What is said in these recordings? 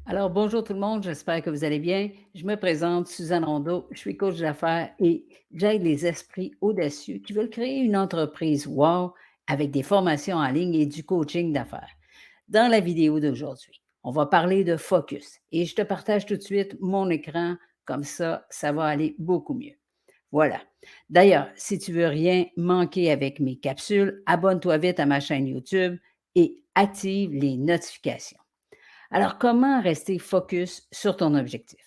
Alors, bonjour tout le monde, j'espère que vous allez bien. Je me présente, Suzanne Rondeau, je suis coach d'affaires et j'aide les esprits audacieux qui veulent créer une entreprise wow avec des formations en ligne et du coaching d'affaires. Dans la vidéo d'aujourd'hui, on va parler de focus et je te partage tout de suite mon écran, comme ça va aller beaucoup mieux. Voilà. D'ailleurs, si tu veux rien manquer avec mes capsules, abonne-toi vite à ma chaîne YouTube et active les notifications. Alors, comment rester focus sur ton objectif?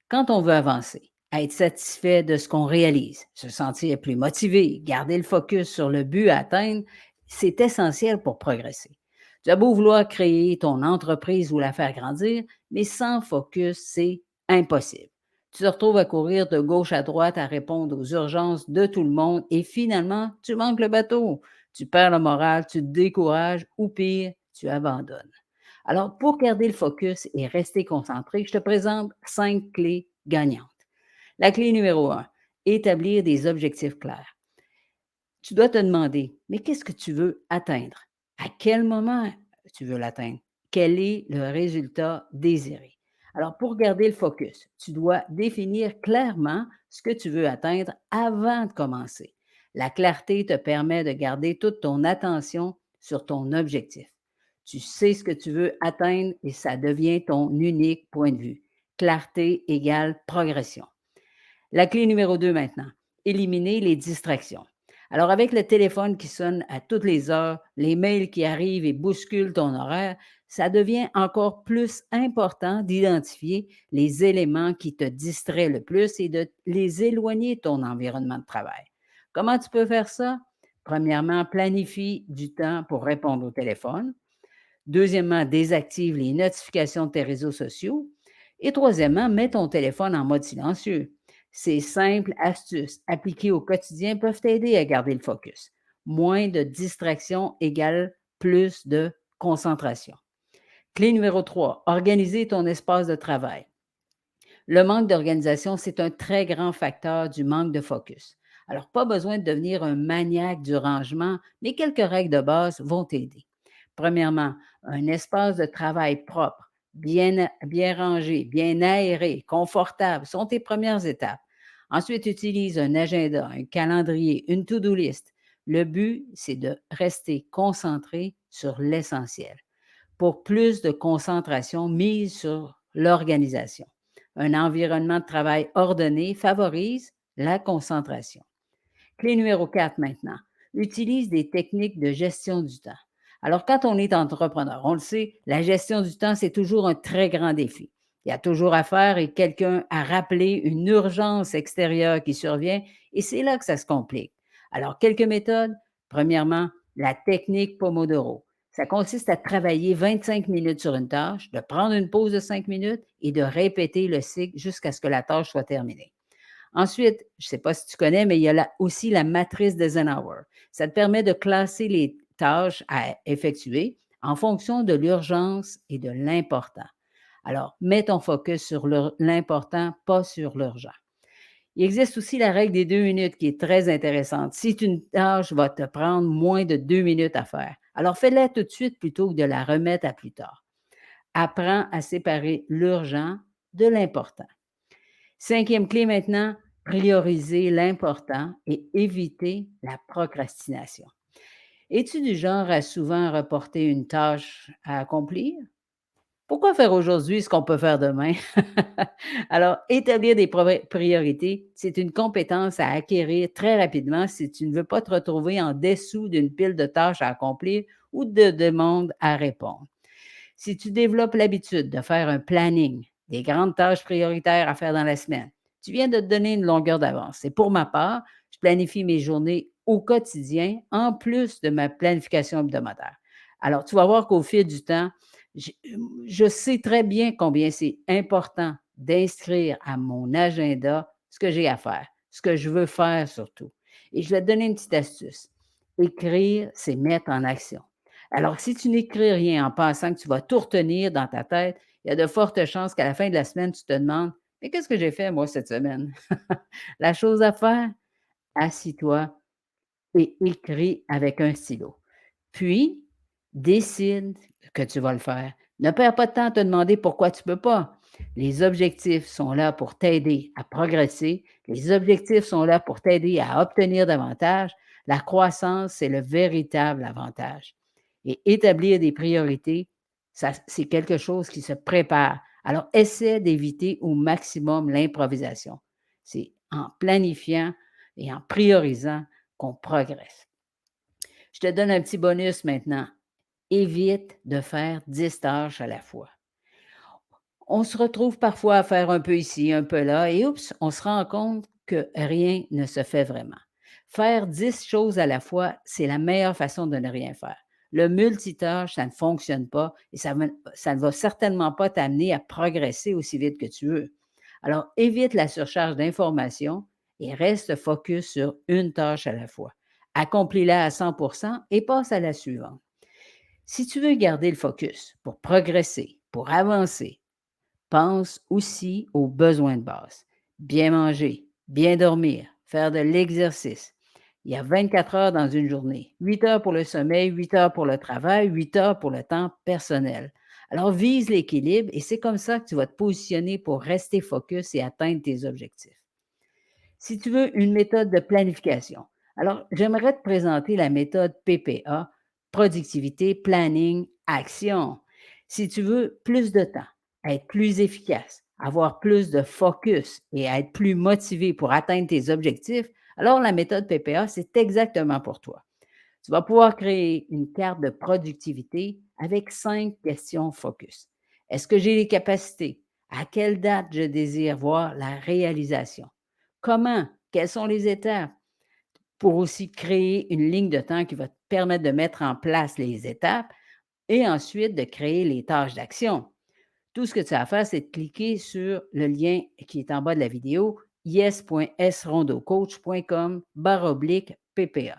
Quand on veut avancer, être satisfait de ce qu'on réalise, se sentir plus motivé, garder le focus sur le but à atteindre, c'est essentiel pour progresser. Tu as beau vouloir créer ton entreprise ou la faire grandir, mais sans focus, c'est impossible. Tu te retrouves à courir de gauche à droite à répondre aux urgences de tout le monde et finalement, tu manques le bateau. Tu perds le moral, tu te décourages ou pire, tu abandonnes. Alors, pour garder le focus et rester concentré, je te présente 5 clés gagnantes. La clé numéro un, établir des objectifs clairs. Tu dois te demander, mais qu'est-ce que tu veux atteindre? À quel moment tu veux l'atteindre? Quel est le résultat désiré? Alors, pour garder le focus, tu dois définir clairement ce que tu veux atteindre avant de commencer. La clarté te permet de garder toute ton attention sur ton objectif. Tu sais ce que tu veux atteindre et ça devient ton unique point de vue. Clarté égale progression. La clé numéro 2 maintenant, éliminer les distractions. Alors avec le téléphone qui sonne à toutes les heures, les mails qui arrivent et bousculent ton horaire, ça devient encore plus important d'identifier les éléments qui te distraient le plus et de les éloigner de ton environnement de travail. Comment tu peux faire ça? Premièrement, planifie du temps pour répondre au téléphone. Deuxièmement, désactive les notifications de tes réseaux sociaux. Et troisièmement, mets ton téléphone en mode silencieux. Ces simples astuces appliquées au quotidien peuvent t'aider à garder le focus. Moins de distractions égale plus de concentration. Clé numéro 3, organiser ton espace de travail. Le manque d'organisation, c'est un très grand facteur du manque de focus. Alors, pas besoin de devenir un maniaque du rangement, mais quelques règles de base vont t'aider. Premièrement, un espace de travail propre, bien rangé, bien aéré, confortable sont tes premières étapes. Ensuite, utilise un agenda, un calendrier, une to-do list. Le but, c'est de rester concentré sur l'essentiel. Pour plus de concentration, mise sur l'organisation. Un environnement de travail ordonné favorise la concentration. Clé numéro 4 maintenant. Utilise des techniques de gestion du temps. Alors, quand on est entrepreneur, on le sait, la gestion du temps, c'est toujours un très grand défi. Il y a toujours à faire et quelqu'un à rappeler une urgence extérieure qui survient et c'est là que ça se complique. Alors, quelques méthodes. Premièrement, la technique Pomodoro. Ça consiste à travailler 25 minutes sur une tâche, de prendre une pause de 5 minutes et de répéter le cycle jusqu'à ce que la tâche soit terminée. Ensuite, je ne sais pas si tu connais, mais il y a aussi la matrice d'Eisenhower. Ça te permet de classer les tâches à effectuer en fonction de l'urgence et de l'important. Alors, mets ton focus sur l'important, pas sur l'urgent. Il existe aussi la règle des 2 minutes qui est très intéressante. Si une tâche va te prendre moins de 2 minutes à faire, alors fais-la tout de suite plutôt que de la remettre à plus tard. Apprends à séparer l'urgent de l'important. Cinquième clé maintenant, prioriser l'important et éviter la procrastination. Es-tu du genre à souvent reporter une tâche à accomplir? Pourquoi faire aujourd'hui ce qu'on peut faire demain? Alors, établir des priorités, c'est une compétence à acquérir très rapidement si tu ne veux pas te retrouver en dessous d'une pile de tâches à accomplir ou de demandes à répondre. Si tu développes l'habitude de faire un planning, des grandes tâches prioritaires à faire dans la semaine, tu viens de te donner une longueur d'avance. Et pour ma part, je planifie mes journées au quotidien en plus de ma planification hebdomadaire. Alors, tu vas voir qu'au fil du temps, je, je sais très bien combien c'est important d'inscrire à mon agenda ce que j'ai à faire, ce que je veux faire surtout. Et je vais te donner une petite astuce. Écrire, c'est mettre en action. Alors, si tu n'écris rien en pensant que tu vas tout retenir dans ta tête, il y a de fortes chances qu'à la fin de la semaine, tu te demandes: «Mais qu'est-ce que j'ai fait moi cette semaine?» La chose à faire, assis-toi et écris avec un stylo. Puis, décide que tu vas le faire. Ne perds pas de temps à te demander pourquoi tu ne peux pas. Les objectifs sont là pour t'aider à progresser. Les objectifs sont là pour t'aider à obtenir davantage. La croissance, c'est le véritable avantage. Et établir des priorités, ça, c'est quelque chose qui se prépare. Alors, essaie d'éviter au maximum l'improvisation. C'est en planifiant et en priorisant qu'on progresse. Je te donne un petit bonus maintenant. Évite de faire 10 tâches à la fois. On se retrouve parfois à faire un peu ici, un peu là, et oups, on se rend compte que rien ne se fait vraiment. Faire 10 choses à la fois, c'est la meilleure façon de ne rien faire. Le multitâche, ça ne fonctionne pas et ça ne va certainement pas t'amener à progresser aussi vite que tu veux. Alors, évite la surcharge d'informations et reste focus sur une tâche à la fois. Accomplis-la à 100 et passe à la suivante. Si tu veux garder le focus pour progresser, pour avancer, pense aussi aux besoins de base. Bien manger, bien dormir, faire de l'exercice. Il y a 24 heures dans une journée. 8 heures pour le sommeil, 8 heures pour le travail, 8 heures pour le temps personnel. Alors vise l'équilibre et c'est comme ça que tu vas te positionner pour rester focus et atteindre tes objectifs. Si tu veux une méthode de planification, alors j'aimerais te présenter la méthode PPA, productivité, planning, action. Si tu veux plus de temps, être plus efficace, avoir plus de focus et être plus motivé pour atteindre tes objectifs, alors la méthode PPA, c'est exactement pour toi. Tu vas pouvoir créer une carte de productivité avec 5 questions focus. Est-ce que j'ai les capacités? À quelle date je désire voir la réalisation? Comment? Quelles sont les étapes? Pour aussi créer une ligne de temps qui va te permettre de mettre en place les étapes et ensuite de créer les tâches d'action. Tout ce que tu as à faire, c'est de cliquer sur le lien qui est en bas de la vidéo, yes.srondocoach.com/PPA.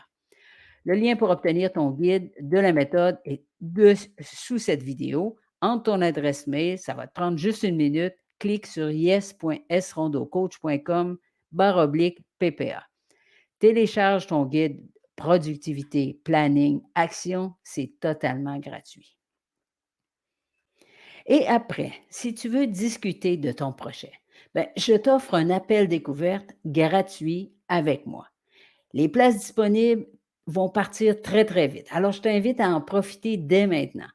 Le lien pour obtenir ton guide de la méthode est sous cette vidéo. Entre ton adresse mail, ça va te prendre juste une minute. Clique sur yes.srondocoach.com/PPA. Télécharge ton guide productivité, planning, action. C'est totalement gratuit. Et après, si tu veux discuter de ton projet, ben, je t'offre un appel découverte gratuit avec moi. Les places disponibles vont partir très, très vite. Alors, je t'invite à en profiter dès maintenant.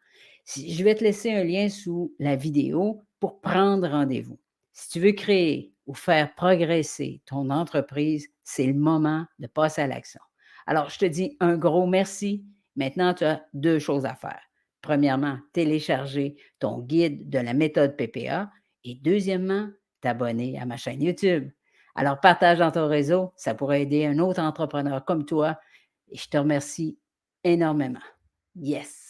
Je vais te laisser un lien sous la vidéo pour prendre rendez-vous. Si tu veux créer ou faire progresser ton entreprise, c'est le moment de passer à l'action. Alors, je te dis un gros merci. Maintenant, tu as deux choses à faire. Premièrement, télécharger ton guide de la méthode PPA et deuxièmement, t'abonner à ma chaîne YouTube. Alors, partage dans ton réseau, ça pourrait aider un autre entrepreneur comme toi et je te remercie énormément. Yes!